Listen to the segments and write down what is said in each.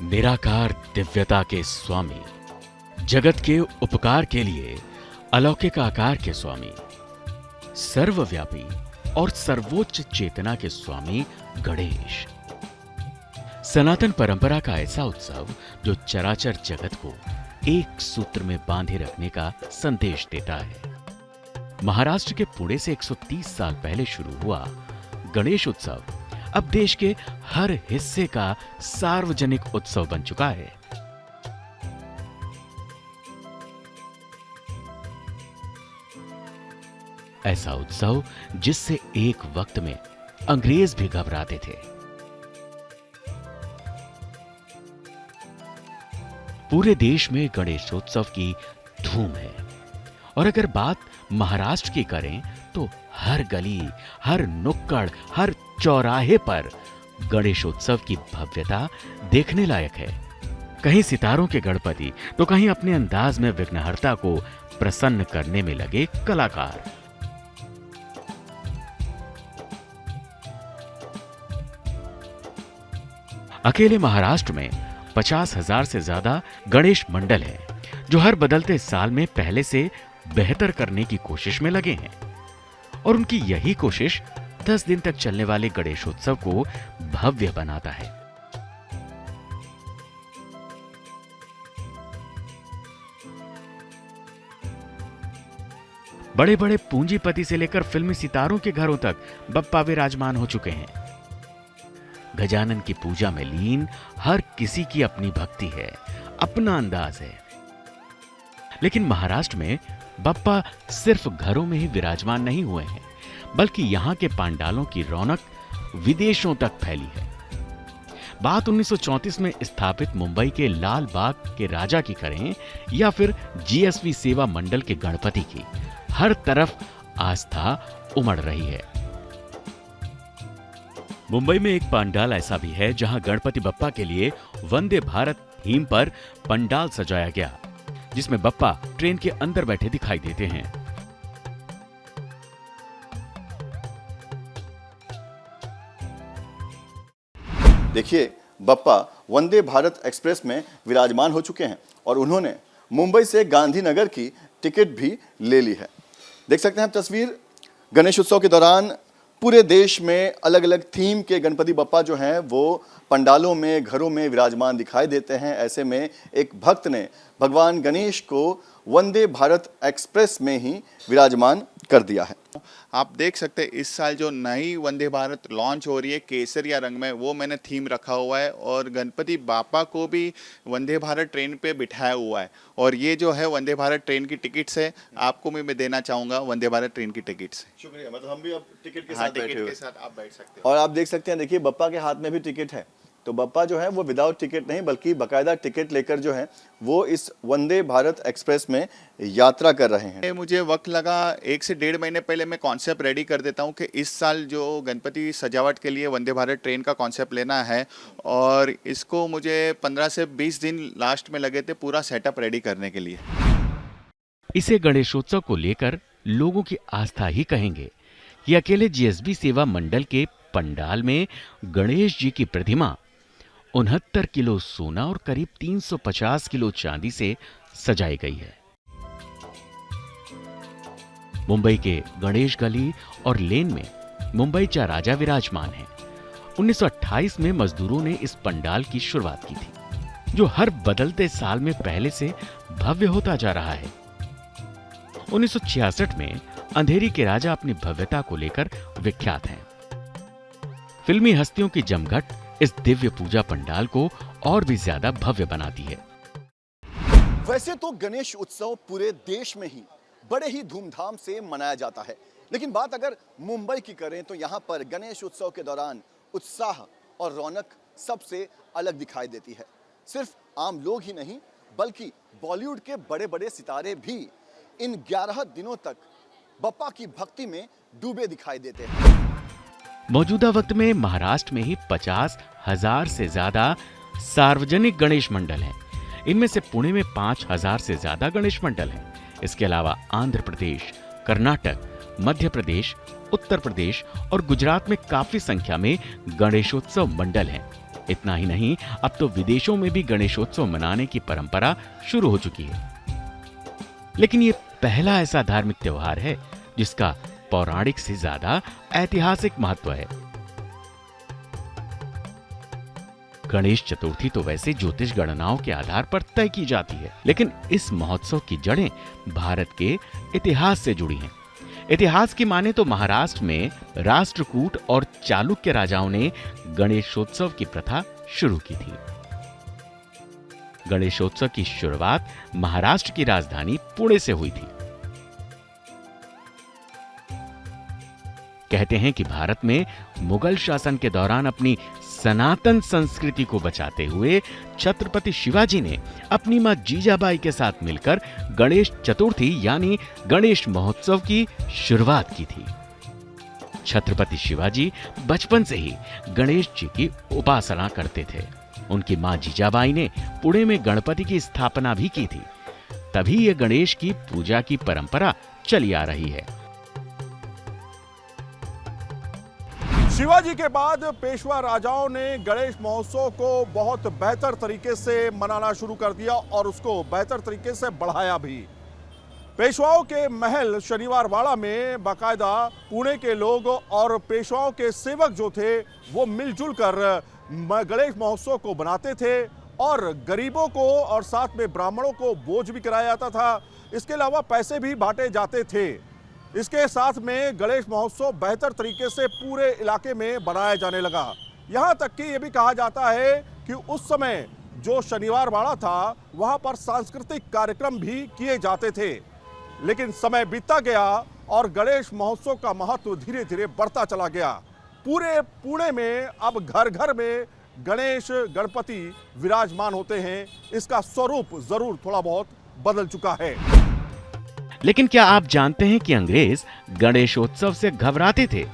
निराकार दिव्यता के स्वामी, जगत के उपकार के लिए अलौकिक आकार के स्वामी, सर्वव्यापी और सर्वोच्च चेतना के स्वामी गणेश। सनातन परंपरा का ऐसा उत्सव जो चराचर जगत को एक सूत्र में बांधे रखने का संदेश देता है। महाराष्ट्र के पुणे से 130 साल पहले शुरू हुआ गणेश उत्सव अब देश के हर हिस्से का सार्वजनिक उत्सव बन चुका है। ऐसा उत्सव जिससे एक वक्त में अंग्रेज भी घबराते थे। पूरे देश में गणेशोत्सव की धूम है और अगर बात महाराष्ट्र की करें तो हर गली, हर नुक्कड़, हर चौराहे पर गणेशोत्सव की भव्यता देखने लायक है। कहीं सितारों के गणपति तो कहीं अपने अंदाज में विघ्नहर्ता को प्रसन्न करने में लगे कलाकार। अकेले महाराष्ट्र में 50,000 से ज्यादा गणेश मंडल हैं, जो हर बदलते साल में पहले से बेहतर करने की कोशिश में लगे हैं और उनकी यही कोशिश 10 दिन तक चलने वाले गणेशोत्सव को भव्य बनाता है। बड़े बड़े पूंजीपति से लेकर फिल्मी सितारों के घरों तक बप्पा विराजमान हो चुके हैं। गजानन की पूजा में लीन हर किसी की अपनी भक्ति है, अपना अंदाज है। लेकिन महाराष्ट्र में बप्पा सिर्फ घरों में ही विराजमान नहीं हुए हैं, बल्कि यहां के पांडालों की रौनक विदेशों तक फैली है। बात 1934 में स्थापित मुंबई के लाल बाग के राजा की करें या फिर जीएसवी सेवा मंडल के गणपति की, हर तरफ आस्था उमड़ रही है। मुंबई में एक पंडाल ऐसा भी है जहां गणपति बप्पा के लिए वंदे भारत थीम पर पंडाल सजाया गया, जिसमें बप्पा ट्रेन के अंदर बैठे दिखाई देते हैं। देखिए, बप्पा वंदे भारत एक्सप्रेस में विराजमान हो चुके हैं और उन्होंने मुंबई से गांधीनगर की टिकट भी ले ली है। देख सकते हैं तस्वीर। गणेश उत्सव के दौरान पूरे देश में अलग अलग थीम के गणपति बप्पा जो हैं वो पंडालों में, घरों में विराजमान दिखाई देते हैं। ऐसे में एक भक्त ने भगवान गणेश को वंदे भारत एक्सप्रेस में ही विराजमान कर दिया है। आप देख सकते हैं इस साल जो नई वंदे भारत लॉन्च हो रही है केसरिया रंग में, वो मैंने थीम रखा हुआ है और गणपति बापा को भी वंदे भारत ट्रेन पे बिठाया हुआ है। और ये जो है वंदे भारत ट्रेन की टिकट्स है, आपको मैं देना चाहूँगा वंदे भारत ट्रेन की टिकट्स। शुक्रिया। मतलब हम भी अब टिकट के हाँ, साथ बैठे टिकट हुए के साथ आप बैठ सकते हैं। और आप देख सकते हैं, देखिए बप्पा के हाथ में भी टिकट है। तो बप्पा जो है वो विदाउट टिकट नहीं बल्कि बकायदा टिकट लेकर जो है वो इस वंदे भारत एक्सप्रेस में यात्रा कर रहे हैं। मुझे वक्त लगा 1 से 1.5 महीने पहले मैं कॉन्सेप्ट रेडी कर देता हूं कि इस साल जो गणपति सजावट के लिए वंदे भारत ट्रेन का कॉन्सेप्ट लेना है और इसको मुझे 15 से 20 दिन लास्ट में लगे थे पूरा सेटअप रेडी करने के लिए। इसे गणेशोत्सव को लेकर लोगों की आस्था ही कहेंगे। ये अकेले जीएसबी सेवा मंडल के पंडाल में गणेश जी की प्रतिमा 69 किलो सोना और करीब 350 किलो चांदी से सजाई गई है। मुंबई के गणेश गली और लेन में मुंबई चा राजा विराजमान है। 1928 में मजदूरों ने इस पंडाल की शुरुआत की थी, जो हर बदलते साल में पहले से भव्य होता जा रहा है। 1966 में अंधेरी के राजा अपनी भव्यता को लेकर विख्यात हैं। फिल्मी हस्तियों की जमघट इस दिव्य पूजा पंडाल को और भी ज्यादा भव्य बनाती है। वैसे तो गणेश उत्सव पूरे देश में ही बड़े ही धूमधाम से मनाया जाता है, लेकिन बात अगर मुंबई की करें तो यहाँ पर गणेश उत्सव के दौरान उत्साह और रौनक सबसे अलग दिखाई देती है। सिर्फ आम लोग ही नहीं बल्कि बॉलीवुड के बड़े बड़े सितारे भी इन 11 दिनों तक बप्पा की भक्ति में डूबे दिखाई देते हैं। मौजूदा वक्त में महाराष्ट्र में ही 50,000 से ज्यादा सार्वजनिक गणेश मंडल हैं। इनमें से पुणे में 5,000 से ज्यादा गणेश मंडल हैं। इसके अलावा आंध्र प्रदेश, कर्नाटक, मध्य प्रदेश, उत्तर प्रदेश और गुजरात में काफी संख्या में गणेशोत्सव मंडल हैं। इतना ही नहीं, अब तो विदेशों में भी गणेशोत्सव मनाने की परंपरा शुरू हो चुकी है। लेकिन ये पहला ऐसा धार्मिक त्योहार है जिसका पौराणिक से ज्यादा ऐतिहासिक महत्व है। गणेश चतुर्थी तो वैसे ज्योतिष गणनाओं के आधार पर तय की जाती है, लेकिन इस महोत्सव की जड़ें भारत के इतिहास से जुड़ी हैं। इतिहास की माने तो महाराष्ट्र में राष्ट्रकूट और चालुक्य राजाओं ने गणेशोत्सव की प्रथा शुरू की थी। गणेशोत्सव की शुरुआत महाराष्ट्र की राजधानी पुणे से हुई थी। कहते हैं कि भारत में मुगल शासन के दौरान अपनी सनातन संस्कृति को बचाते हुए छत्रपति शिवाजी ने अपनी मां जीजाबाई के साथ मिलकर गणेश चतुर्थी यानी गणेश महोत्सव की शुरुआत की थी। छत्रपति शिवाजी बचपन से ही गणेश जी की उपासना करते थे। उनकी मां जीजाबाई ने पुणे में गणपति की स्थापना भी की थी। तभी यह गणेश की पूजा की परंपरा चली आ रही है। शिवाजी के बाद पेशवा राजाओं ने गणेश महोत्सव को बहुत बेहतर तरीके से मनाना शुरू कर दिया और उसको बेहतर तरीके से बढ़ाया भी। पेशवाओं के महल शनिवारवाड़ा में बाकायदा पुणे के लोग और पेशवाओं के सेवक जो थे वो मिलजुल कर गणेश महोत्सव को बनाते थे और गरीबों को और साथ में ब्राह्मणों को भोज भी कराया जाता था। इसके अलावा पैसे भी बांटे जाते थे। इसके साथ में गणेश महोत्सव बेहतर तरीके से पूरे इलाके में बनाया जाने लगा। यहाँ तक कि ये भी कहा जाता है कि उस समय जो शनिवारवाड़ा था वहाँ पर सांस्कृतिक कार्यक्रम भी किए जाते थे। लेकिन समय बीतता गया और गणेश महोत्सव का महत्व धीरे धीरे बढ़ता चला गया। पूरे पुणे में अब घर घर में गणेश गणपति विराजमान होते हैं। इसका स्वरूप जरूर थोड़ा बहुत बदल चुका है। लेकिन क्या आप जानते हैं कि अंग्रेज गणेशोत्सव से घबराते थे?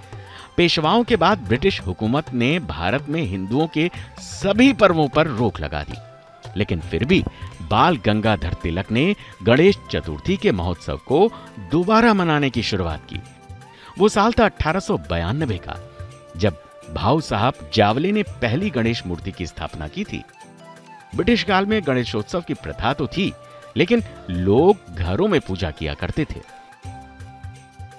पेशवाओं के बाद ब्रिटिश हुकूमत ने भारत में हिंदुओं के सभी पर्वों पर रोक लगा दी, लेकिन फिर भी बाल गंगाधर तिलक ने गणेश चतुर्थी के महोत्सव को दोबारा मनाने की शुरुआत की। वो साल था 1892 का, जब भाऊ साहब जावले ने पहली गणेश मूर्ति की स्थापना की थी। ब्रिटिश काल में गणेशोत्सव की प्रथा तो थी, लेकिन लोग घरों में पूजा किया करते थे।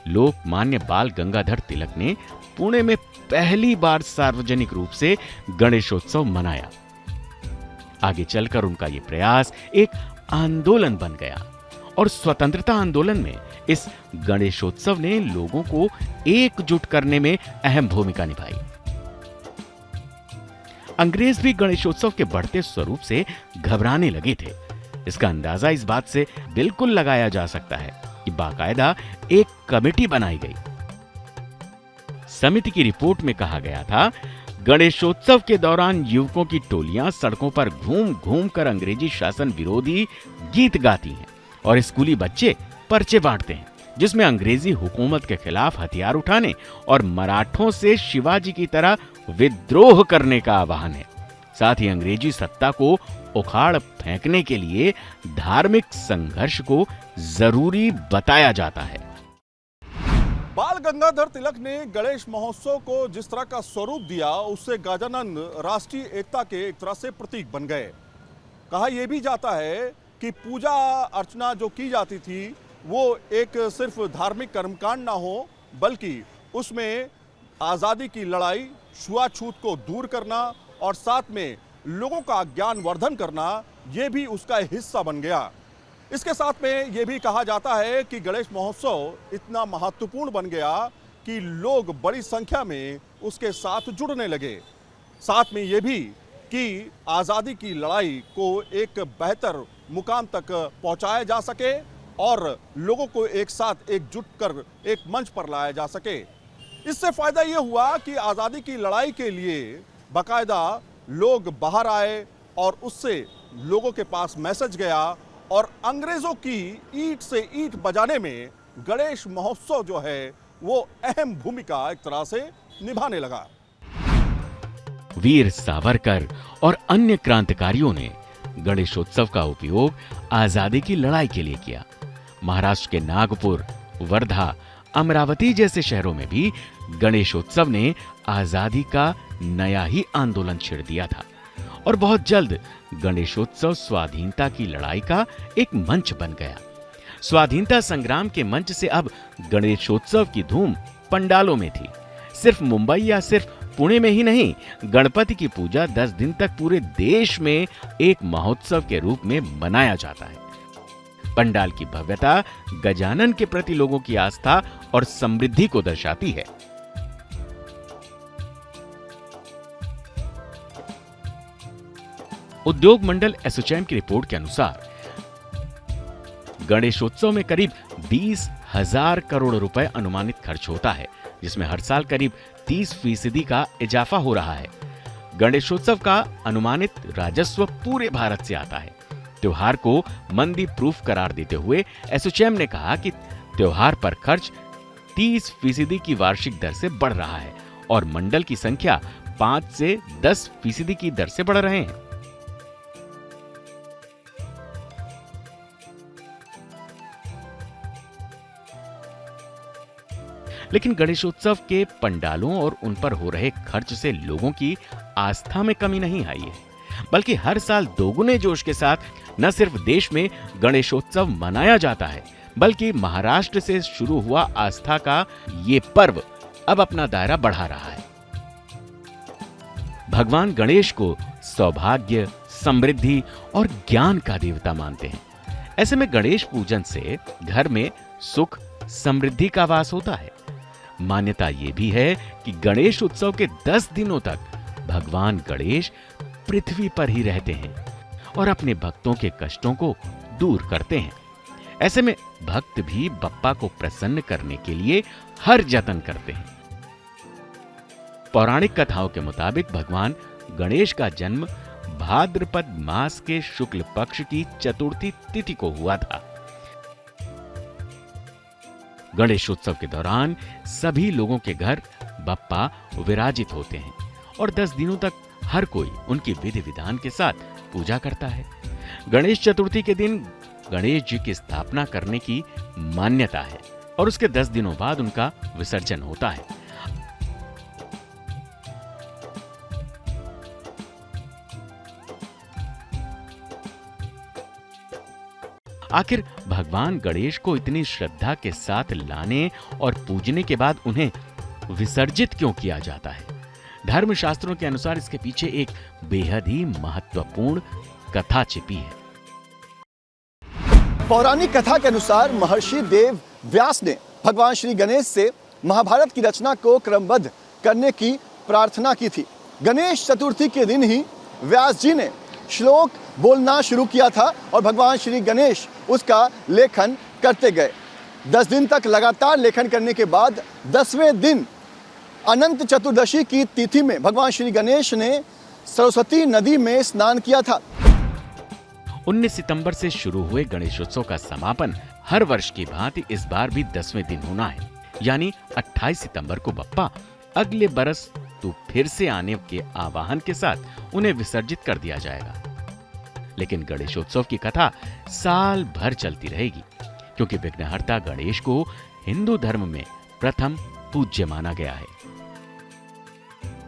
लोकमान्य बाल गंगाधर तिलक ने पुणे में पहली बार सार्वजनिक रूप से गणेशोत्सव मनाया। आगे चलकर उनका यह प्रयास एक आंदोलन बन गया और स्वतंत्रता आंदोलन में इस गणेशोत्सव ने लोगों को एकजुट करने में अहम भूमिका निभाई। अंग्रेज भी गणेशोत्सव के बढ़ते स्वरूप से घबराने लगे थे। इसका अंदाजा इस बात से बिल्कुल लगाया जा सकता है कि बाकायदा एक कमेटी बनाई गई। समिति की रिपोर्ट में कहा गया था, गणेशोत्सव के दौरान युवकों की टोलियां सड़कों पर घूम घूम कर अंग्रेजी शासन विरोधी गीत गाती हैं और स्कूली बच्चे पर्चे बांटते हैं, जिसमें अंग्रेजी हुकूमत के खिलाफ हथियार उठाने और मराठों से शिवाजी की तरह विद्रोह करने का आह्वान है। साथ ही अंग्रेजी सत्ता को उखाड़ फेंकने के लिए धार्मिक संघर्ष को जरूरी बताया जाता है। बाल गंगाधर तिलक ने गणेश महोत्सव को जिस तरह का स्वरूप दिया, उससे गजानन राष्ट्रीय एकता के एक तरह से प्रतीक बन गए। कहा यह भी जाता है कि पूजा अर्चना जो की जाती थी वो एक सिर्फ धार्मिक कर्मकांड ना हो, बल्कि उसमें आज़ादी की लड़ाई, छुआछूत को दूर करना और साथ में लोगों का ज्ञान वर्धन करना, ये भी उसका हिस्सा बन गया। इसके साथ में ये भी कहा जाता है कि गणेश महोत्सव इतना महत्वपूर्ण बन गया कि लोग बड़ी संख्या में उसके साथ जुड़ने लगे। साथ में ये भी कि आज़ादी की लड़ाई को एक बेहतर मुकाम तक पहुंचाया जा सके और लोगों को एक साथ एकजुट कर एक मंच पर लाया जा सके। इससे फायदा ये हुआ कि आज़ादी की लड़ाई के लिए बाकायदा लोग बाहर आए और उससे लोगों के पास मैसेज गया और अंग्रेजों की ईंट से ईंट बजाने में गणेश महोत्सव जो है वो अहम भूमिका एक तरह से निभाने लगा। वीर सावरकर और अन्य क्रांतिकारियों ने गणेशोत्सव का उपयोग आजादी की लड़ाई के लिए किया। महाराष्ट्र के नागपुर, वर्धा, अमरावती जैसे शहरों में भी गणेशोत्सव ने आजादी का नया ही आंदोलन छेड़ दिया था और बहुत जल्द गणेशोत्सव स्वाधीनता की लड़ाई का एक मंच बन गया। स्वाधीनता संग्राम के मंच से अब गणेशोत्सव की धूम पंडालों में थी। सिर्फ मुंबई या सिर्फ पुणे में ही नहीं, गणपति की पूजा 10 दिन तक पूरे देश में एक महोत्सव के रूप में मनाया जाता है। पंडाल की भव्यता गजानन के प्रति लोगों की आस्था और समृद्धि को दर्शाती है। उद्योग मंडल एसोचैम की रिपोर्ट के अनुसार गणेशोत्सव में करीब 20,000 करोड़ रुपए अनुमानित खर्च होता है, जिसमें हर साल करीब 30% का इजाफा हो रहा है। गणेशोत्सव का अनुमानित राजस्व पूरे भारत से आता है। त्योहार को मंदी प्रूफ करार देते हुए एसोचैम ने कहा कि त्योहार पर खर्च 30% की वार्षिक दर से बढ़ रहा है और मंडल की संख्या 5 से 10% की दर से बढ़ रहे हैं। लेकिन गणेशोत्सव के पंडालों और उन पर हो रहे खर्च से लोगों की आस्था में कमी नहीं आई है, बल्कि हर साल दोगुने जोश के साथ न सिर्फ देश में गणेशोत्सव मनाया जाता है, बल्कि महाराष्ट्र से शुरू हुआ आस्था का ये पर्व अब अपना दायरा बढ़ा रहा है। भगवान गणेश को सौभाग्य, समृद्धि और ज्ञान का देवता मानते हैं। ऐसे में गणेश पूजन से घर में सुख, समृद्धि का वास होता है। मान्यता यह भी है कि गणेश उत्सव के 10 दिनों तक भगवान गणेश पृथ्वी पर ही रहते हैं और अपने भक्तों के कष्टों को दूर करते हैं। ऐसे में भक्त भी बप्पा को प्रसन्न करने के लिए हर जतन करते हैं। पौराणिक कथाओं के मुताबिक भगवान गणेश का जन्म भाद्रपद मास के शुक्ल पक्ष की चतुर्थी तिथि को हुआ था। गणेशोत्सव के दौरान सभी लोगों के घर बप्पा विराजित होते हैं और 10 दिनों तक हर कोई उनकी विधि विधान के साथ पूजा करता है। गणेश चतुर्थी के दिन गणेश जी की स्थापना करने की मान्यता है और उसके 10 दिनों बाद उनका विसर्जन होता है। आखिर भगवान गणेश को इतनी श्रद्धा के साथ लाने और पूजने के बाद उन्हें विसर्जित क्यों किया जाता है? धर्मशास्त्रों के अनुसार इसके पीछे एक बेहद ही महत्वपूर्ण कथा छिपी है। पौराणिक कथा के अनुसार महर्षि देव व्यास ने भगवान श्री गणेश से महाभारत की रचना को क्रमबद्ध करने की प्रार्थना की थी। गणेश चतुर्थी के दिन ही व्यास जी ने श्लोक बोलना शुरू किया था और भगवान श्री गणेश उसका लेखन करते गए। 10 दिन तक लगातार लेखन करने के बाद 10वें दिन अनंत चतुर्दशी की तिथि में भगवान श्री गणेश ने सरस्वती नदी में स्नान किया था। 19 सितंबर से शुरू हुए गणेशोत्सव का समापन हर वर्ष की भांति इस बार भी 10वें दिन होना है, यानी 28 सितंबर को बप्पा अगले बरस तो फिर से आने के आवाहन के साथ उन्हें विसर्जित कर दिया जाएगा। लेकिन गणेशोत्सव की कथा साल भर चलती रहेगी, क्योंकि विघ्नहर्ता गणेश को हिंदू धर्म में प्रथम पूज्य माना गया है।